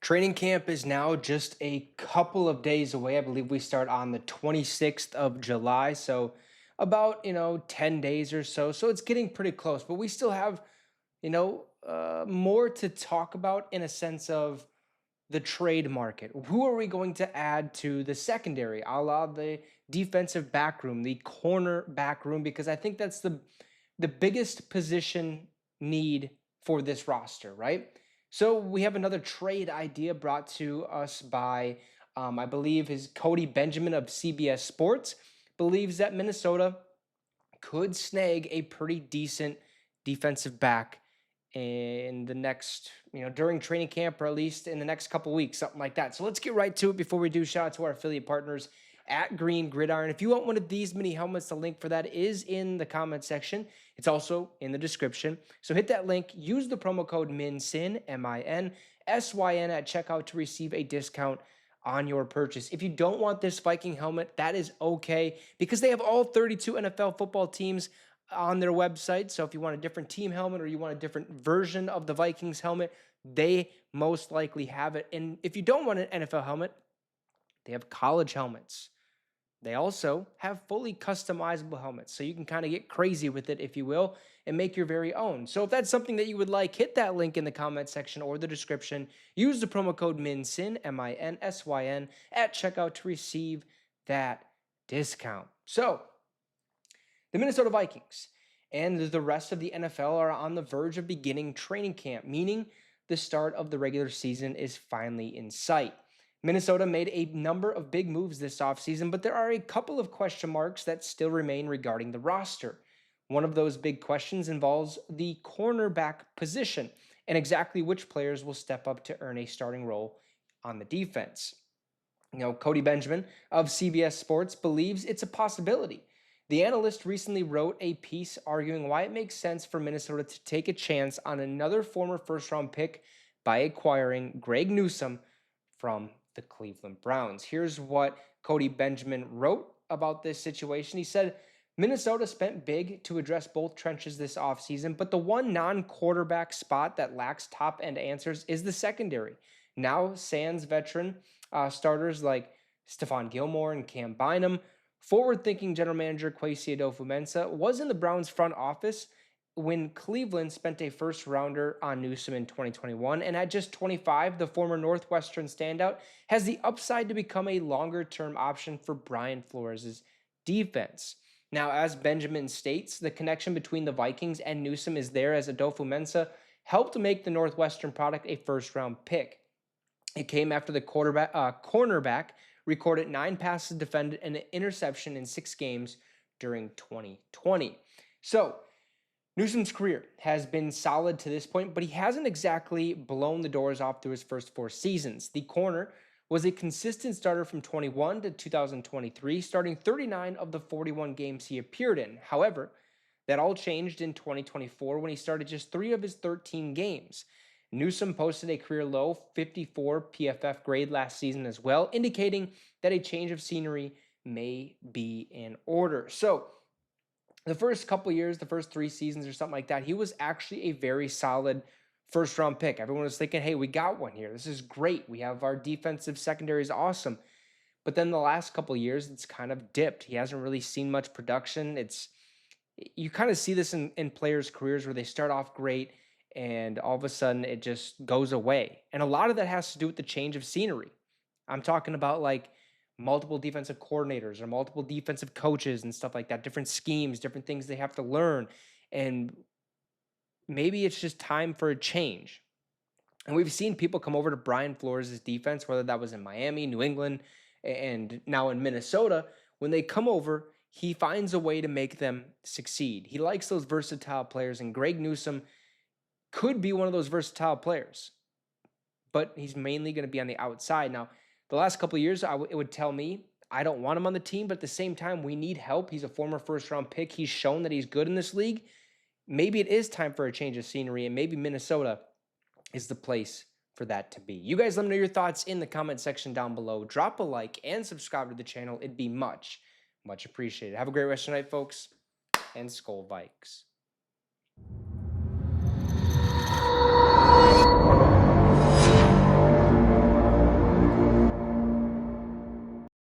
Training camp is now just a couple of days away. I believe we start on the 26th of July. So about, 10 days or so. So it's getting pretty close, but we still have, more to talk about in a sense of the trade market. Who are we going to add to the secondary, a la the defensive back room, the corner back room? Because I think that's the biggest position need for this roster, right? So we have another trade idea brought to us by, I believe, is Cody Benjamin of CBS Sports, believes that Minnesota could snag a pretty decent defensive back in the next, during training camp, or at least in the next couple weeks, something like that. So let's get right to it before we do. Shout out to our affiliate partners at Green Gridiron. If you want one of these mini helmets, the link for that is in the comment section. It's also in the description. So hit that link, use the promo code MINSYN, MINSYN at checkout to receive a discount on your purchase. If you don't want this Viking helmet, that is okay, because they have all 32 NFL football teams on their website. So if you want a different team helmet or you want a different version of the Vikings helmet, they most likely have it. And if you don't want an NFL helmet, they have college helmets. They also have fully customizable helmets, so you can kind of get crazy with it, if you will, and make your very own. So if that's something that you would like, hit that link in the comment section or the description. Use the promo code MINSYN, MINSYN, at checkout to receive that discount. So the Minnesota Vikings and the rest of the NFL are on the verge of beginning training camp, meaning the start of the regular season is finally in sight. Minnesota made a number of big moves this offseason, but there are a couple of question marks that still remain regarding the roster. One of those big questions involves the cornerback position and exactly which players will step up to earn a starting role on the defense. Cody Benjamin of CBS Sports believes it's a possibility. The analyst recently wrote a piece arguing why it makes sense for Minnesota to take a chance on another former first-round pick by acquiring Greg Newsome from the Cleveland Browns. Here's what Cody Benjamin wrote about this situation. He said, Minnesota spent big to address both trenches this offseason, but the one non-quarterback spot that lacks top-end answers is the secondary. Now, sans veteran starters like Stephon Gilmore and Cam Bynum, forward-thinking general manager Kwesi Adofo-Mensah was in the Browns front office when Cleveland spent a first-rounder on Newsome in 2021, and at just 25, the former Northwestern standout has the upside to become a longer-term option for Brian Flores' defense. Now, as Benjamin states, the connection between the Vikings and Newsome is there, as Adofo-Mensah helped make the Northwestern product a first-round pick. It came after the cornerback recorded 9 passes defended and an interception in 6 games during 2020. So, Newsome's career has been solid to this point, but he hasn't exactly blown the doors off through his first 4 seasons. The corner was a consistent starter from 21 to 2023, starting 39 of the 41 games he appeared in. However, that all changed in 2024 when he started just 3 of his 13 games. Newsome posted a career-low 54 PFF grade last season as well, indicating that a change of scenery may be in order. So, the first couple years, the first 3 seasons or something like that, he was actually a very solid first-round pick. Everyone was thinking, hey, we got one here. This is great. We have our defensive secondary is awesome. But then the last couple years, it's kind of dipped. He hasn't really seen much production. You kind of see this in players' careers where they start off great, and all of a sudden it just goes away. And a lot of that has to do with the change of scenery. I'm talking about like multiple defensive coordinators or multiple defensive coaches and stuff like that, different schemes, different things they have to learn. And maybe it's just time for a change. And we've seen people come over to Brian Flores' defense, whether that was in Miami, New England, and now in Minnesota. When they come over, he finds a way to make them succeed. He likes those versatile players, and Greg Newsome could be one of those versatile players, but he's mainly going to be on the outside. Now, the last couple of years, it would tell me I don't want him on the team, but at the same time, we need help. He's a former first-round pick. He's shown that he's good in this league. Maybe it is time for a change of scenery, and maybe Minnesota is the place for that to be. You guys let me know your thoughts in the comment section down below. Drop a like and subscribe to the channel. It'd be much, much appreciated. Have a great rest of the night, folks, and Skol Vikes.